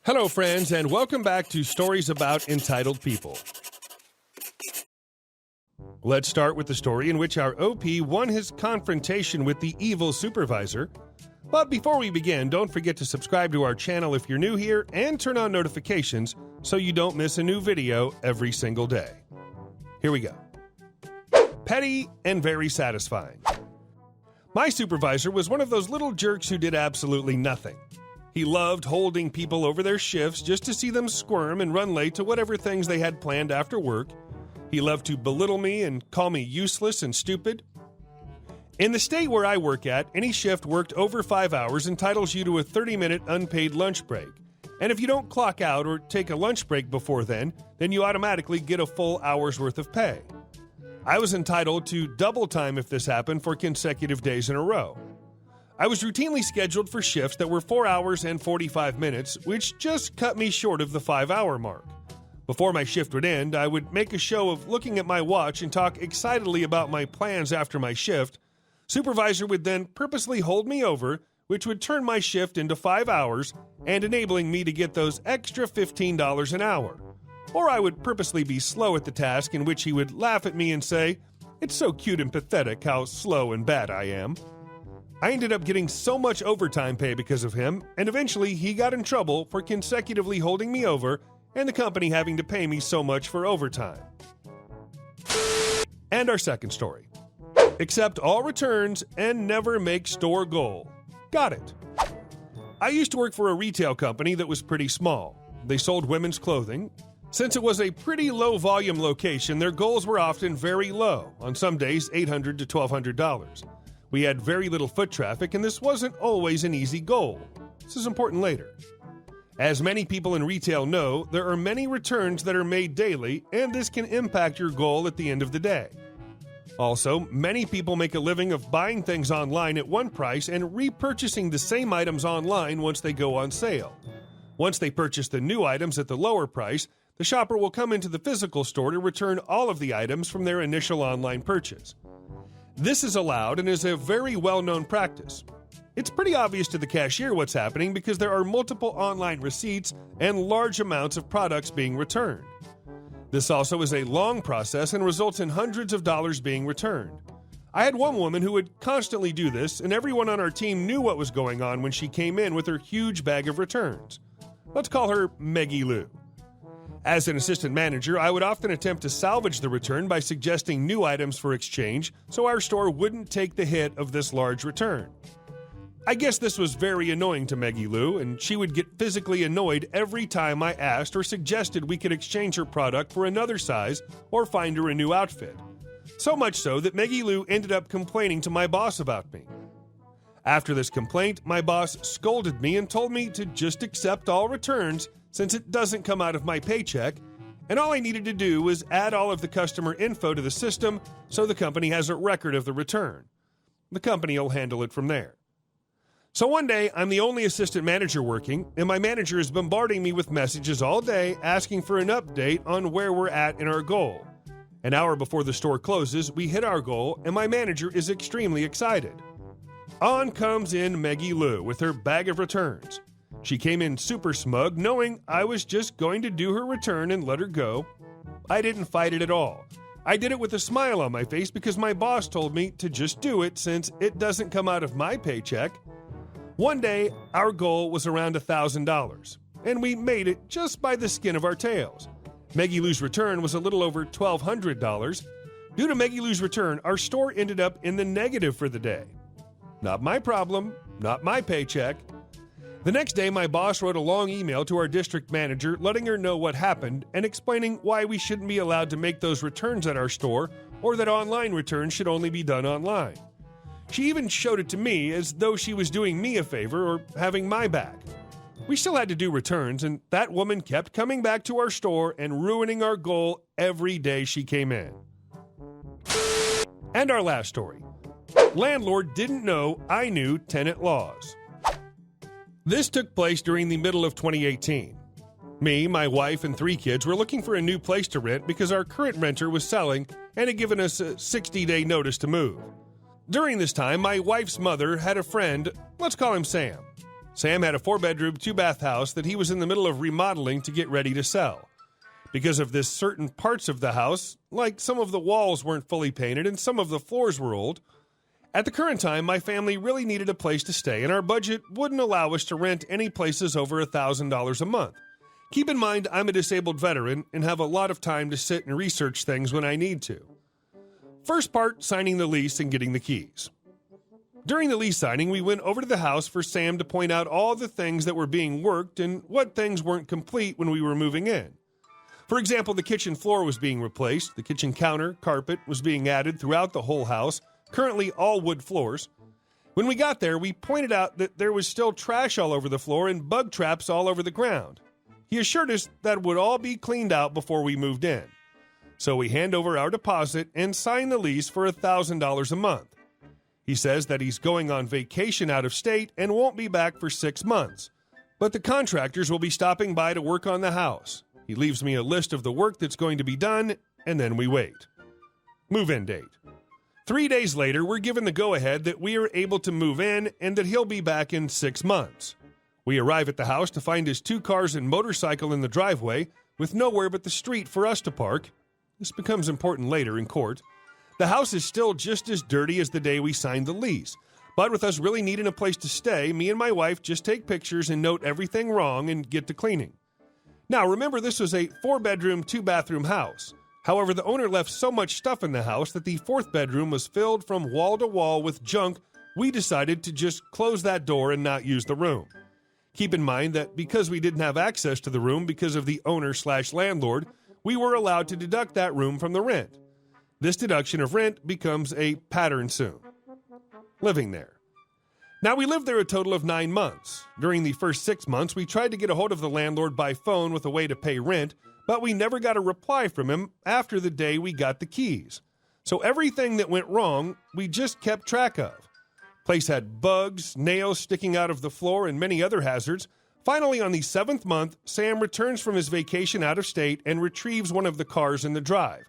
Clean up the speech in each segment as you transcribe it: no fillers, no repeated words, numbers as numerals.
Hello, friends, and welcome back to Stories About Entitled People. Let's start with the story in which our OP won his confrontation with the evil supervisor. But before we begin, don't forget to subscribe to our channel if you're new here and turn on notifications so you don't miss a new video every single day. Here we go. Petty and very satisfying. My supervisor was one of those little jerks who did absolutely nothing. He loved holding people over their shifts just to see them squirm and run late to whatever things they had planned after work. He loved to belittle me and call me useless and stupid. In the state where I work at, any shift worked over 5 hours entitles you to a 30-minute unpaid lunch break. And if you don't clock out or take a lunch break before then you automatically get a full hour's worth of pay. I was entitled to double time if this happened for consecutive days in a row. I was routinely scheduled for shifts that were 4 hours and 45 minutes, which just cut me short of the 5-hour mark. Before my shift would end, I would make a show of looking at my watch and talk excitedly about my plans after my shift. Supervisor would then purposely hold me over, which would turn my shift into 5 hours and enabling me to get those extra $15 an hour. Or I would purposely be slow at the task, in which he would laugh at me and say, "It's so cute and pathetic how slow and bad I am." I ended up getting so much overtime pay because of him, and eventually he got in trouble for consecutively holding me over and the company having to pay me so much for overtime. And our second story. Accept all returns and never make store goal. Got it. I used to work for a retail company that was pretty small. They sold women's clothing. Since it was a pretty low volume location, their goals were often very low, on some days $800 to $1,200. We had very little foot traffic, and this wasn't always an easy goal. This is important later. As many people in retail know, there are many returns that are made daily, and this can impact your goal at the end of the day. Also, many people make a living of buying things online at one price and repurchasing the same items online once they go on sale. Once they purchase the new items at the lower price, the shopper will come into the physical store to return all of the items from their initial online purchase. This is allowed and is a very well-known practice. It's pretty obvious to the cashier what's happening because there are multiple online receipts and large amounts of products being returned. This also is a long process and results in hundreds of dollars being returned. I had one woman who would constantly do this, and everyone on our team knew what was going on when she came in with her huge bag of returns. Let's call her Maggie Lou. As an assistant manager, I would often attempt to salvage the return by suggesting new items for exchange so our store wouldn't take the hit of this large return. I guess this was very annoying to Maggie Lou, and she would get physically annoyed every time I asked or suggested we could exchange her product for another size or find her a new outfit. So much so that Maggie Lou ended up complaining to my boss about me. After this complaint, my boss scolded me and told me to just accept all returns since it doesn't come out of my paycheck, and all I needed to do was add all of the customer info to the system so the company has a record of the return. The company will handle it from there. So one day, I'm the only assistant manager working, and my manager is bombarding me with messages all day asking for an update on where we're at in our goal. An hour before the store closes, we hit our goal, and my manager is extremely excited. On comes in Maggie Lou with her bag of returns. She came in super smug, knowing I was just going to do her return and let her go. I didn't fight it at all. I did it with a smile on my face because my boss told me to just do it since it doesn't come out of my paycheck. One day, our goal was around $1,000, and we made it just by the skin of our tails. Maggie Lou's return was a little over $1,200. Due to Maggie Lou's return, our store ended up in the negative for the day. Not my problem, not my paycheck. The next day, my boss wrote a long email to our district manager letting her know what happened and explaining why we shouldn't be allowed to make those returns at our store or that online returns should only be done online. She even showed it to me as though she was doing me a favor or having my back. We still had to do returns, and that woman kept coming back to our store and ruining our goal every day she came in. And our last story. Landlord didn't know I knew tenant laws. This took place during the middle of 2018. Me, my wife, and 3 kids were looking for a new place to rent because our current renter was selling and had given us a 60-day notice to move. During this time, my wife's mother had a friend, let's call him Sam. Sam had a 4-bedroom, 2-bath house that he was in the middle of remodeling to get ready to sell. Because of this, certain parts of the house, like some of the walls weren't fully painted and some of the floors were old. At the current time, my family really needed a place to stay, and our budget wouldn't allow us to rent any places over $1,000 a month. Keep in mind, I'm a disabled veteran and have a lot of time to sit and research things when I need to. First part, signing the lease and getting the keys. During the lease signing, we went over to the house for Sam to point out all the things that were being worked and what things weren't complete when we were moving in. For example, the kitchen floor was being replaced, the kitchen counter, carpet was being added throughout the whole house, currently all wood floors. When we got there, we pointed out that there was still trash all over the floor and bug traps all over the ground. He assured us that it would all be cleaned out before we moved in. So we hand over our deposit and sign the lease for $1,000 a month. He says that he's going on vacation out of state and won't be back for 6 months. But the contractors will be stopping by to work on the house. He leaves me a list of the work that's going to be done, and then we wait. Move-in date. 3 days later, we're given the go-ahead that we are able to move in and that he'll be back in 6 months. We arrive at the house to find his 2 cars and motorcycle in the driveway with nowhere but the street for us to park. This becomes important later in court. The house is still just as dirty as the day we signed the lease. But with us really needing a place to stay, me and my wife just take pictures and note everything wrong and get to cleaning. Now, remember, this was a 4-bedroom, 2-bathroom house. However, the owner left so much stuff in the house that the 4th bedroom was filled from wall to wall with junk. We decided to just close that door and not use the room. Keep in mind that because we didn't have access to the room because of the owner/landlord, we were allowed to deduct that room from the rent. This deduction of rent becomes a pattern soon. Living there. Now, we lived there a total of 9 months. During the first 6 months, we tried to get a hold of the landlord by phone with a way to pay rent, but we never got a reply from him after the day we got the keys. So everything that went wrong, we just kept track of. Place had bugs, nails sticking out of the floor, and many other hazards. Finally, on the 7th month, Sam returns from his vacation out of state and retrieves one of the cars in the drive.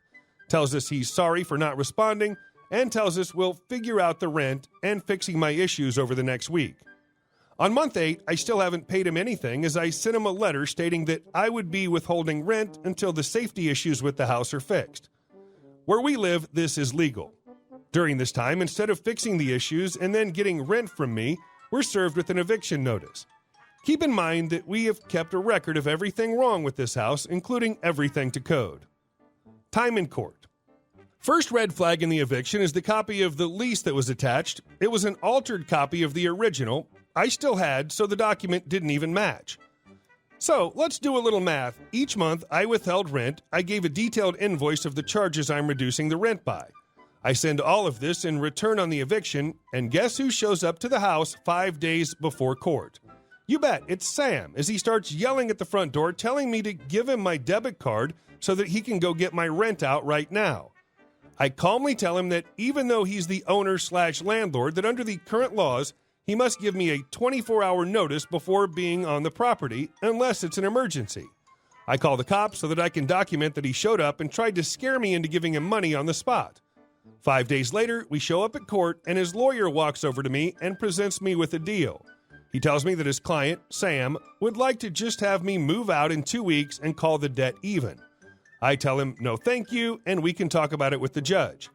Tells us he's sorry for not responding, and tells us we'll figure out the rent and fixing my issues over the next week. On month 8, I still haven't paid him anything as I sent him a letter stating that I would be withholding rent until the safety issues with the house are fixed. Where we live, this is legal. During this time, instead of fixing the issues and then getting rent from me, we're served with an eviction notice. Keep in mind that we have kept a record of everything wrong with this house, including everything to code. Time in court. First red flag in the eviction is the copy of the lease that was attached. It was an altered copy of the original I still had, so the document didn't even match. So let's do a little math. Each month I withheld rent. I gave a detailed invoice of the charges I'm reducing the rent by. I send all of this in return on the eviction, and guess who shows up to the house 5 days before court? You bet, it's Sam, as he starts yelling at the front door, telling me to give him my debit card so that he can go get my rent out right now. I calmly tell him that even though he's the owner/landlord, that under the current laws, he must give me a 24-hour notice before being on the property, unless it's an emergency. I call the cops so that I can document that he showed up and tried to scare me into giving him money on the spot. 5 days later, we show up at court, and his lawyer walks over to me and presents me with a deal. He tells me that his client, Sam, would like to just have me move out in 2 weeks and call the debt even. I tell him, no thank you, and we can talk about it with the judge.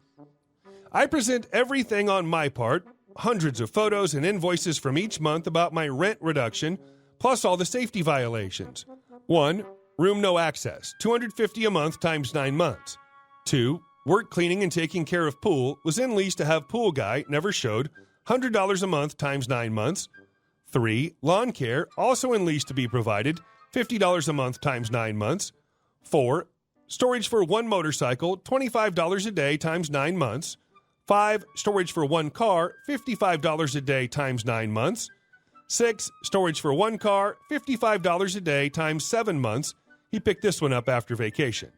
I present everything on my part, hundreds of photos and invoices from each month about my rent reduction, plus all the safety violations. 1. Room no access, $250 a month times 9 months. 2. Work cleaning and taking care of pool, was in lease to have pool guy, never showed, $100 a month times 9 months. 3. Lawn care, also in lease to be provided, $50 a month times 9 months. 4. Storage for 1 motorcycle, $25 a day times 9 months. 5. Storage for 1 car, $55 a day times 9 months. 6. Storage for 1 car, $55 a day times 7 months. He picked this one up after vacation.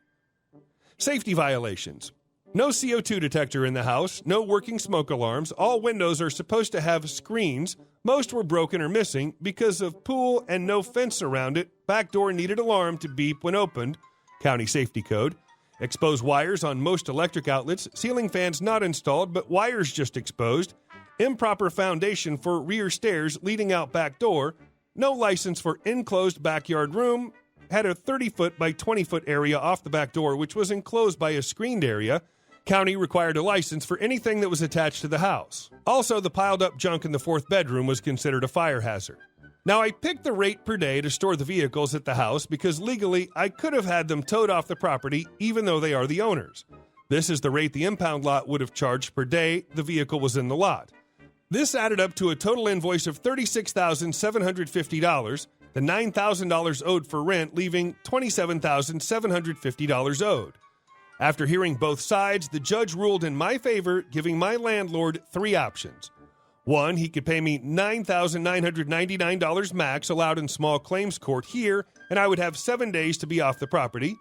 Safety violations. No CO2 detector in the house, no working smoke alarms, all windows are supposed to have screens, most were broken or missing because of pool and no fence around it, back door needed alarm to beep when opened, county safety code, exposed wires on most electric outlets, ceiling fans not installed but wires just exposed, improper foundation for rear stairs leading out back door, no license for enclosed backyard room, had a 30-foot by 20-foot area off the back door which was enclosed by a screened area. County required a license for anything that was attached to the house. Also, the piled-up junk in the fourth bedroom was considered a fire hazard. Now, I picked the rate per day to store the vehicles at the house because legally I could have had them towed off the property even though they are the owners. This is the rate the impound lot would have charged per day the vehicle was in the lot. This added up to a total invoice of $36,750, the $9,000 owed for rent, leaving $27,750 owed. After hearing both sides, the judge ruled in my favor, giving my landlord 3 options. 1, he could pay me $9,999 max allowed in small claims court here, and I would have 7 days to be off the property.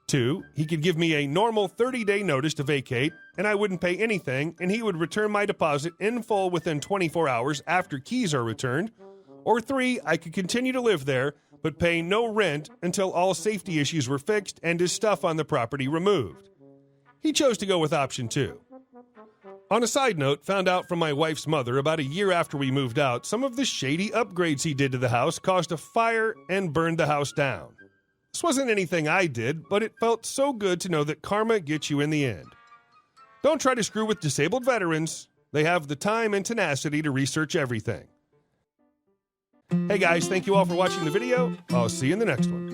2, he could give me a normal 30-day notice to vacate, and I wouldn't pay anything, and he would return my deposit in full within 24 hours after keys are returned. Or 3, I could continue to live there, but pay no rent until all safety issues were fixed and his stuff on the property removed. He chose to go with option 2. On a side note, found out from my wife's mother about a year after we moved out, some of the shady upgrades he did to the house caused a fire and burned the house down. This wasn't anything I did, but it felt so good to know that karma gets you in the end. Don't try to screw with disabled veterans. They have the time and tenacity to research everything. Hey guys, thank you all for watching the video. I'll see you in the next one.